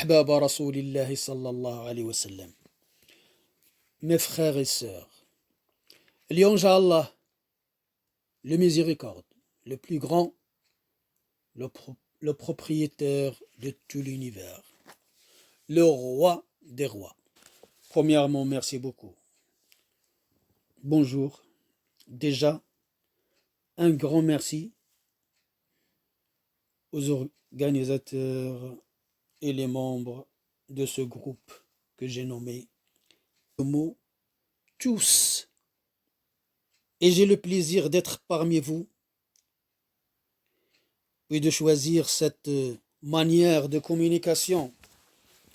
أحباب رسول الله صلى الله عليه وسلم. Mes frères et sœurs, اليوم إن شاء الله le miséricorde, le plus grand, le propriétaire de tout l'univers, le roi des rois. Premièrement, merci beaucoup. Bonjour. Déjà, un grand merci aux organisateurs et les membres de ce groupe que j'ai nommé le mot tous. Et j'ai le plaisir d'être parmi vous et de choisir cette manière de communication,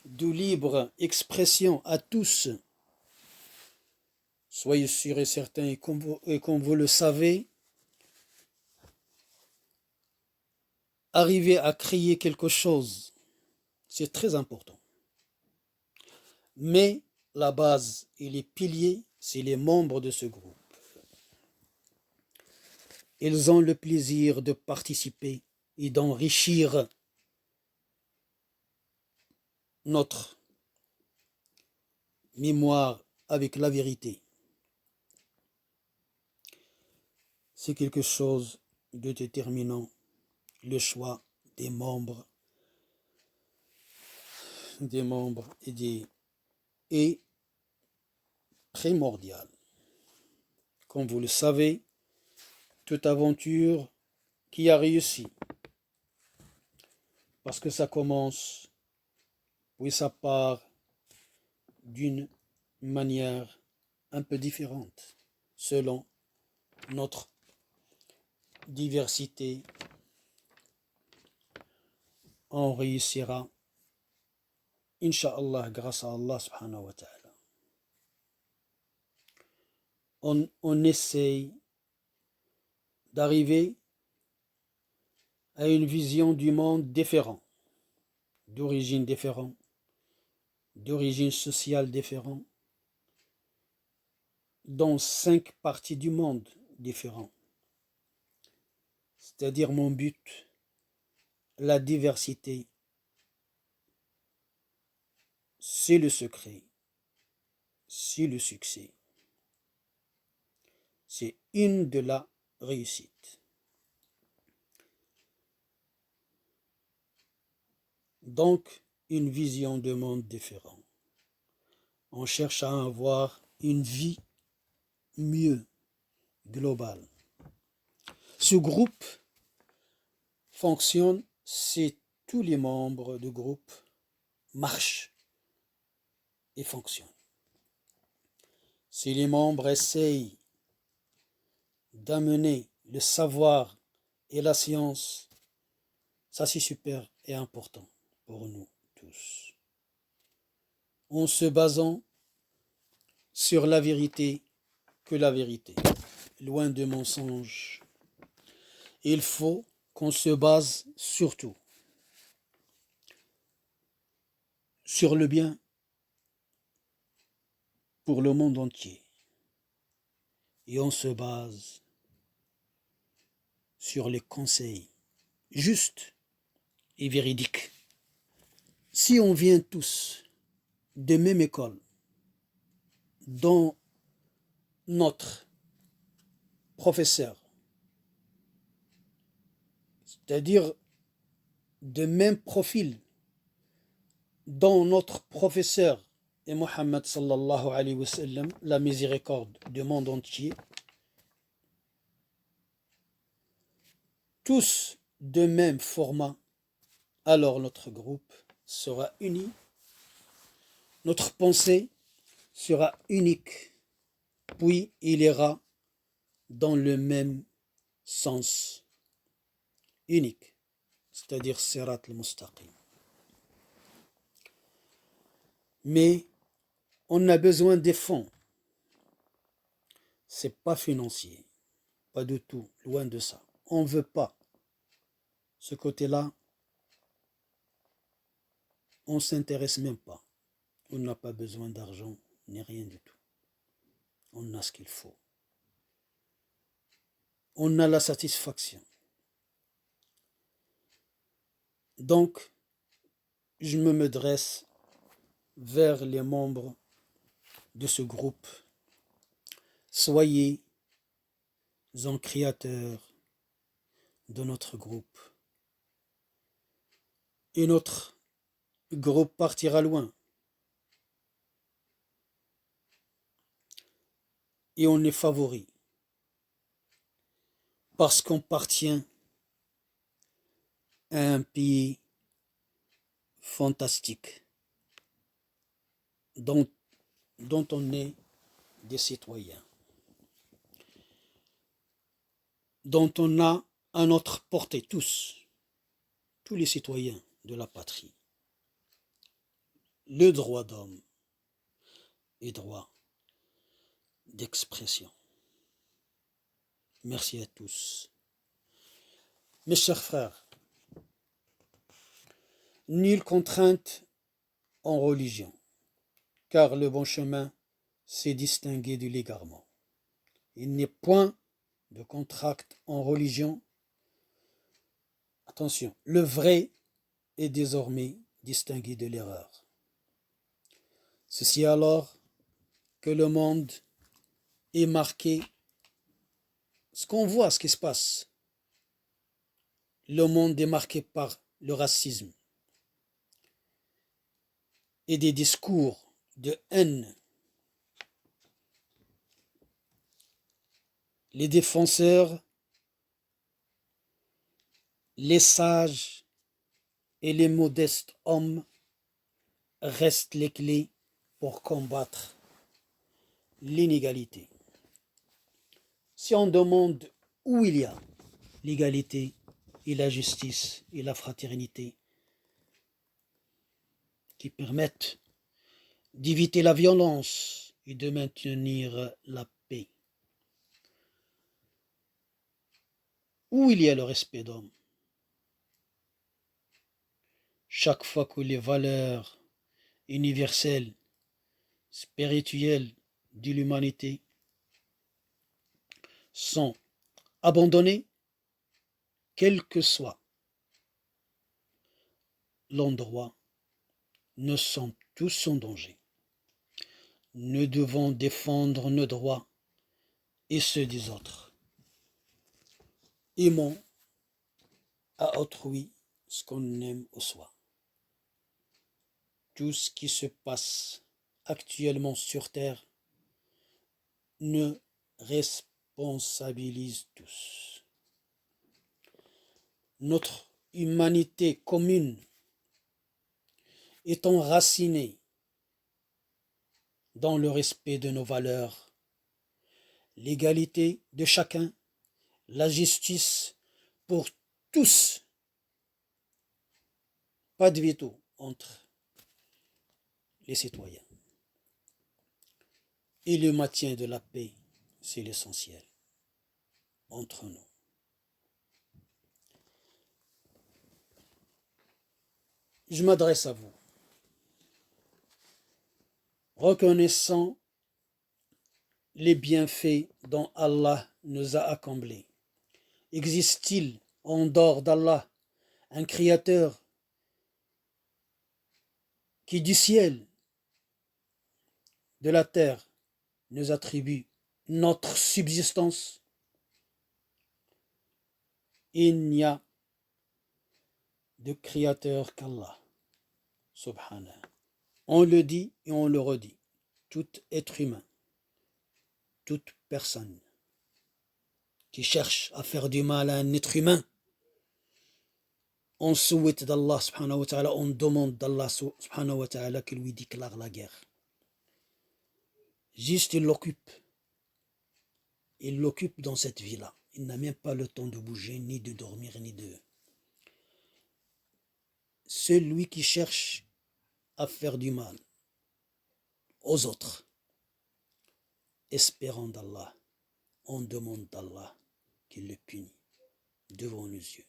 de libre expression à tous. Soyez sûrs et certains, et comme vous le savez, arriver à créer quelque chose, c'est très important. Mais la base et les piliers, c'est les membres de ce groupe. Ils ont le plaisir de participer et d'enrichir notre mémoire avec la vérité. C'est quelque chose de déterminant, le choix des membres est primordial. Comme vous le savez, toute aventure qui a réussi, parce que ça commence, puis ça part d'une manière un peu différente, selon notre diversité, on réussira, Inch'Allah, grâce à Allah subhanahu wa ta'ala. On essaye d'arriver à une vision du monde différente, d'origine différente, d'origine sociale différente, dans 5 parties du monde différentes. C'est-à-dire mon but, la diversité, c'est le secret, c'est le succès. C'est une de la réussite. Donc, une vision de monde différente. On cherche à avoir une vie mieux, globale. Ce groupe fonctionne si tous les membres du groupe marchent et fonctionnent. Si les membres essayent d'amener le savoir et la science, ça c'est super et important pour nous tous. En se basant sur la vérité que la vérité, loin de mensonges. Il faut qu'on se base surtout sur le bien pour le monde entier. Et on se base sur les conseils justes et véridiques. Si on vient tous de même école, dont notre professeur, c'est-à-dire de même profil dont notre professeur est Mohammed sallallahu alayhi wa sallam, la miséricorde du monde entier, tous de même format, alors notre groupe sera uni, notre pensée sera unique, puis il ira dans le même sens unique, c'est-à-dire Sirat al-Mustaqim. Mais on a besoin des fonds. C'est pas financier, pas du tout, loin de ça. On veut pas ce côté-là. On s'intéresse même pas. On n'a pas besoin d'argent ni rien du tout. On a ce qu'il faut. On a la satisfaction. Donc, je me dresse vers les membres de ce groupe. Soyez un créateur de notre groupe. Et notre groupe partira loin. Et on est favori. Parce qu'on appartient à un pays fantastique dont on est des citoyens, dont on a à notre portée tous les citoyens de la patrie, le droit d'homme et droit d'expression. Merci à tous. Mes chers frères, nulle contrainte en religion, car le bon chemin s'est distingué de l'égarement. Il n'est point de contrainte en religion. Attention, le vrai est désormais distingué de l'erreur. Ceci alors que le monde est marqué, ce qu'on voit, ce qui se passe. Le monde est marqué par le racisme et des discours de haine. Les défenseurs, les sages et les modestes hommes restent les clés pour combattre l'inégalité. Si on demande où il y a l'égalité et la justice et la fraternité qui permettent d'éviter la violence et de maintenir la paix, où il y a le respect d'homme, chaque fois que les valeurs universelles, spirituelles de l'humanité sont abandonnées, quel que soit l'endroit, nous sommes tous en danger. Nous devons défendre nos droits et ceux des autres. Aimons à autrui ce qu'on aime au soi. Tout ce qui se passe actuellement sur Terre nous responsabilise tous. Notre humanité commune est enracinée dans le respect de nos valeurs, l'égalité de chacun, la justice pour tous, pas de veto entre les citoyens. Et le maintien de la paix, c'est l'essentiel entre nous. Je m'adresse à vous, reconnaissant les bienfaits dont Allah nous a accomplis. Existe-t-il en dehors d'Allah un créateur qui du ciel, de la terre, nous attribue notre subsistance? Il n'y a de créateur qu'Allah, subhanahu. On le dit et on le redit. Tout être humain, toute personne qui cherche à faire du mal à un être humain, on souhaite d'Allah subhanahu wa ta'ala, on demande d'Allah subhanahu wa ta'ala qu'il lui déclare la guerre. Juste il l'occupe dans cette vie-là. Il n'a même pas le temps de bouger, ni de dormir, ni de... Celui qui cherche à faire du mal aux autres, espérant d'Allah, on demande d'Allah qu'il le punit devant nos yeux.